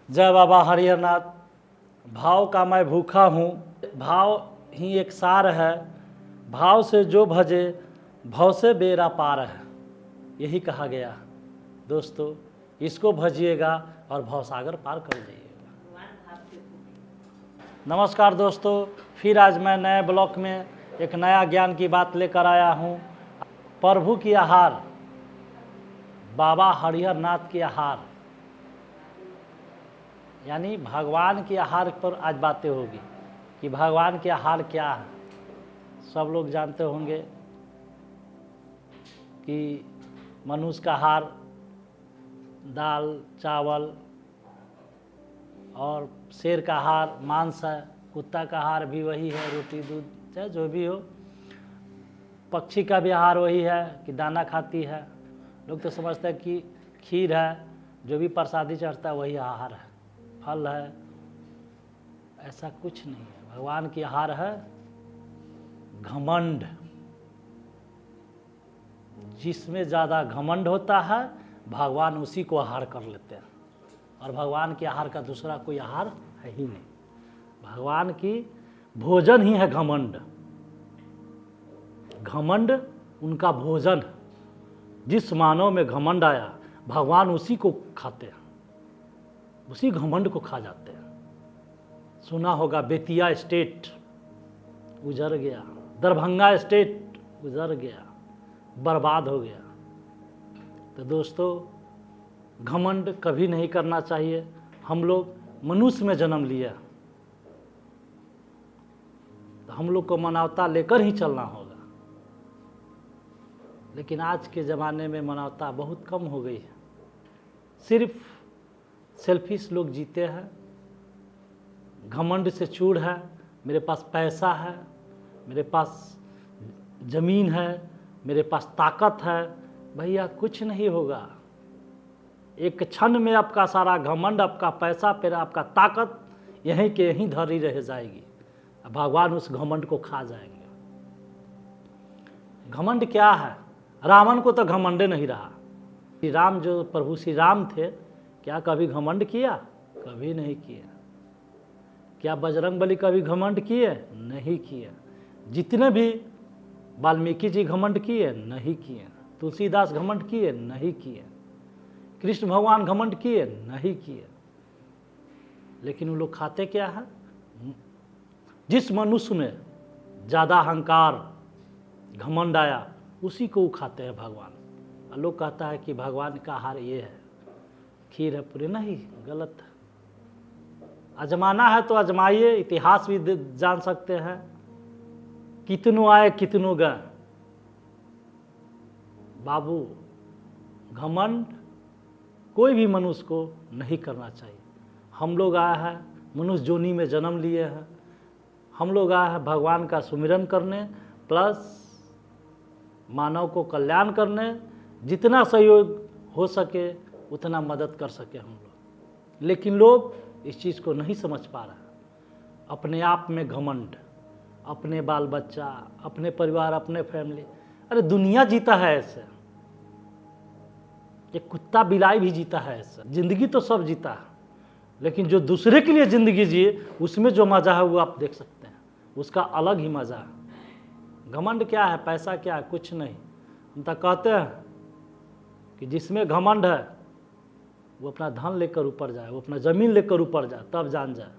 जय बाबा हरिहरनाथ। भाव का मैं भूखा हूँ, भाव ही एक सार है, भाव से जो भजे भव से बेड़ा पार है, यही कहा गया। दोस्तों इसको भजिएगा और भवसागर पार कर जाइएगा। नमस्कार दोस्तों, फिर आज मैं नए ब्लॉक में एक नया ज्ञान की बात लेकर आया हूँ। प्रभु की आहार, बाबा हरिहरनाथ की आहार, यानी भगवान के आहार पर आज बातें होगी कि भगवान के आहार क्या है। सब लोग जानते होंगे कि मनुष्य का आहार दाल चावल और शेर का आहार मांस है, कुत्ता का आहार भी वही है, रोटी दूध चाहे जो भी हो। पक्षी का भी आहार वही है कि दाना खाती है। लोग तो समझते हैं कि खीर है, जो भी प्रसादी चढ़ता है वही आहार है, फल है। ऐसा कुछ नहीं है। भगवान की आहार है घमंड। जिसमें ज़्यादा घमंड होता है भगवान उसी को आहार कर लेते हैं, और भगवान के आहार का दूसरा कोई आहार है ही नहीं। भगवान की भोजन ही है घमंड। घमंड उनका भोजन। जिस मानव में घमंड आया भगवान उसी को खाते हैं, उसी घमंड को खा जाते हैं। सुना होगा बेतिया स्टेट उजड़ गया, दरभंगा स्टेट उजड़ गया, बर्बाद हो गया। तो दोस्तों घमंड कभी नहीं करना चाहिए। हम लोग मनुष्य में जन्म लिया तो हम लोग को मानवता लेकर ही चलना होगा। लेकिन आज के ज़माने में मानवता बहुत कम हो गई है। सिर्फ सेल्फिश लोग जीते हैं, घमंड से चूर है। मेरे पास पैसा है, मेरे पास ज़मीन है, मेरे पास ताकत है। भैया कुछ नहीं होगा। एक क्षण में आपका सारा घमंड, आपका पैसा, फिर आपका ताकत यहीं के यहीं धरी रह जाएगी। भगवान उस घमंड को खा जाएंगे। घमंड क्या है? रावण को तो घमंडे नहीं रहा। श्री राम जो प्रभु श्री राम थे, क्या कभी घमंड किया? कभी नहीं किया। क्या बजरंगबली कभी घमंड किए? नहीं किया। जितने भी वाल्मीकि जी घमंड किए? नहीं किए। तुलसीदास घमंड किए? नहीं किए। कृष्ण भगवान घमंड किए? नहीं किए। लेकिन वो लोग खाते क्या है? जिस मनुष्य में ज़्यादा अहंकार घमंड आया उसी को वो खाते हैं भगवान। लोग कहता है कि भगवान का आहार ये है, खीर है, पूरे नहीं, गलत है। आजमाना है तो आजमाइए, इतिहास भी जान सकते हैं। कितनों आए कितनों गए। बाबू घमंड कोई भी मनुष्य को नहीं करना चाहिए। हम लोग आए हैं मनुष्य जोनी में जन्म लिए हैं। हम लोग आए हैं भगवान का सुमिरन करने, प्लस मानव को कल्याण करने। जितना सहयोग हो सके उतना मदद कर सके हम लोग। लेकिन लोग इस चीज़ को नहीं समझ पा रहे। अपने आप में घमंड, अपने बाल बच्चा, अपने परिवार, अपने फैमिली। अरे दुनिया जीता है ऐसे, एक कुत्ता बिलाई भी जीता है ऐसे। जिंदगी तो सब जीता है, लेकिन जो दूसरे के लिए ज़िंदगी जिए उसमें जो मज़ा है वो आप देख सकते हैं, उसका अलग ही मज़ा है। घमंड क्या है? पैसा क्या है? कुछ नहीं। हम तो कहते हैं कि जिसमें घमंड है वो अपना धन लेकर ऊपर जाए, वो अपना ज़मीन लेकर ऊपर जाए, तब जान जाए।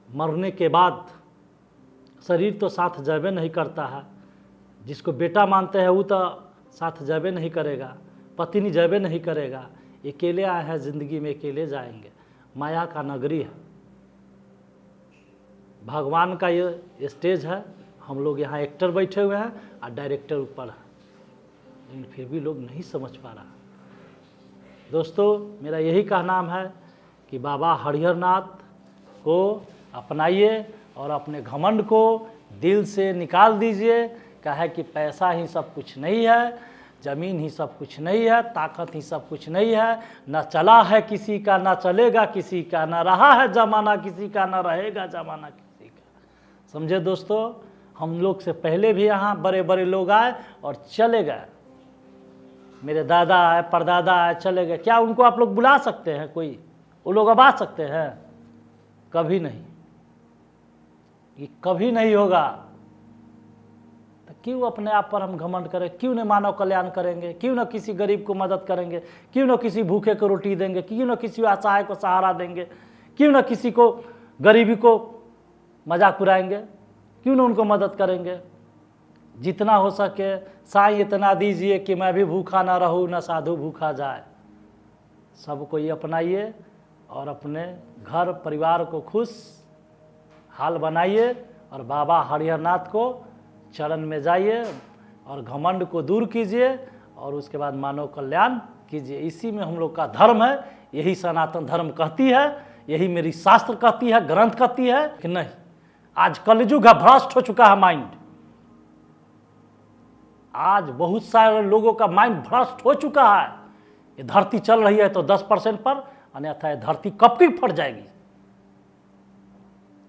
मरने के बाद शरीर तो साथ जाबे नहीं करता है। जिसको बेटा मानते हैं वो तो साथ जाबे नहीं करेगा, पत्नी जाबे नहीं करेगा। अकेले आए हैं ज़िंदगी में, अकेले जाएंगे। माया का नगरी है, भगवान का ये स्टेज है। हम लोग यहाँ एक्टर बैठे हुए हैं और डायरेक्टर ऊपर है, लेकिन फिर भी लोग नहीं समझ पा रहा। दोस्तों मेरा यही कहना है कि बाबा हरिहरनाथ को अपनाइए और अपने घमंड को दिल से निकाल दीजिए। कहे कि पैसा ही सब कुछ नहीं है, ज़मीन ही सब कुछ नहीं है, ताकत ही सब कुछ नहीं है। न चला है किसी का, न चलेगा किसी का, न रहा है ज़माना किसी का, न रहेगा ज़माना किसी का। समझे दोस्तों? हम लोग से पहले भी यहाँ बड़े बड़े लोग आए और चले गए। मेरे दादा आए, परदादा आए, चले गए। क्या उनको आप लोग बुला सकते हैं? कोई वो लोग अब आ सकते हैं? कभी नहीं, ये कभी नहीं होगा। तो क्यों अपने आप पर हम घमंड करें? क्यों न मानव कल्याण करेंगे? क्यों न किसी गरीब को मदद करेंगे? क्यों न किसी भूखे को रोटी देंगे? क्यों न किसी असहाय को सहारा देंगे? क्यों न किसी को गरीबी को मजाक उड़ाएंगे? क्यों न उनको मदद करेंगे? जितना हो सके साईं इतना दीजिए कि मैं भी भूखा ना रहूं, न साधु भूखा जाए। सबको ये अपनाइए और अपने घर परिवार को खुश हाल बनाइए और बाबा हरिहरनाथ को चरण में जाइए और घमंड को दूर कीजिए और उसके बाद मानव कल्याण कीजिए। इसी में हम लोग का धर्म है, यही सनातन धर्म कहती है, यही मेरी शास्त्र कहती है, ग्रंथ कहती है कि नहीं। आज कलयुग है, भ्रष्ट हो चुका है माइंड। आज बहुत सारे लोगों का माइंड भ्रष्ट हो चुका है। ये धरती चल रही है तो 10% पर, अन्यथा ये धरती कब की फट जाएगी।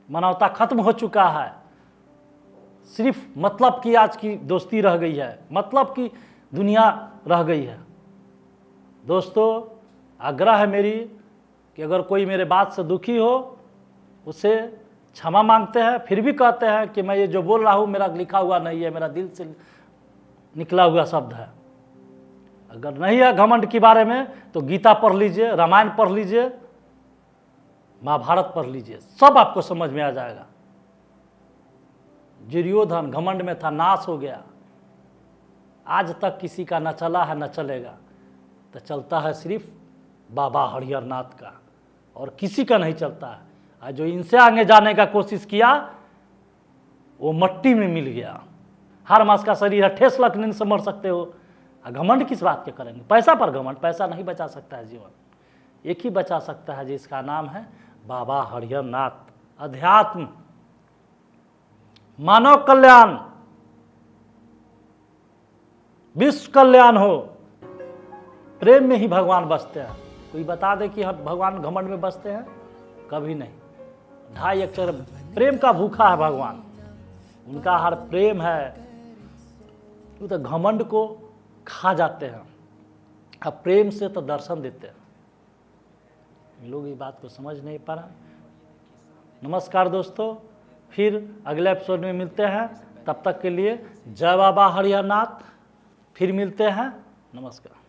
मानवता खत्म हो चुका है, सिर्फ मतलब की आज की दोस्ती रह गई है, मतलब की दुनिया रह गई है। दोस्तों, आग्रह है मेरी कि अगर कोई मेरे बात से दुखी हो उसे क्षमा मांगते हैं, फिर भी कहते हैं कि मैं ये जो बोल रहा हूँ मेरा लिखा हुआ नहीं है, मेरा दिल से निकला हुआ शब्द है। अगर नहीं है घमंड के बारे में तो गीता पढ़ लीजिए, रामायण पढ़ लीजिए, महाभारत पढ़ लीजिए, सब आपको समझ में आ जाएगा। दुर्योधन घमंड में था, नाश हो गया। आज तक किसी का न चला है न चलेगा, तो चलता है सिर्फ बाबा हरिहरनाथ का, और किसी का नहीं चलता है। आज जो इनसे आगे जाने का कोशिश किया वो मट्टी में मिल गया। हर मास का शरीर है, ठेस लगने से मर सकते हो। घमंड किस बात के करेंगे? पैसा पर घमंड, पैसा नहीं बचा सकता है जीवन। एक ही बचा सकता है जिसका नाम है बाबा हरिहरनाथ। अध्यात्म, मानव कल्याण, विश्व कल्याण हो, प्रेम में ही भगवान बसते हैं। कोई बता दे कि हम भगवान घमंड में बसते हैं? कभी नहीं। 2.5 अक्षर प्रेम का भूखा है भगवान, उनका हर प्रेम है। वो तो घमंड को खा जाते हैं, अब प्रेम से तो दर्शन देते हैं। लोग ये बात को समझ नहीं पा रहे। नमस्कार दोस्तों, फिर अगले एपिसोड में मिलते हैं। तब तक के लिए जय बाबा हरिहरनाथ। फिर मिलते हैं। नमस्कार।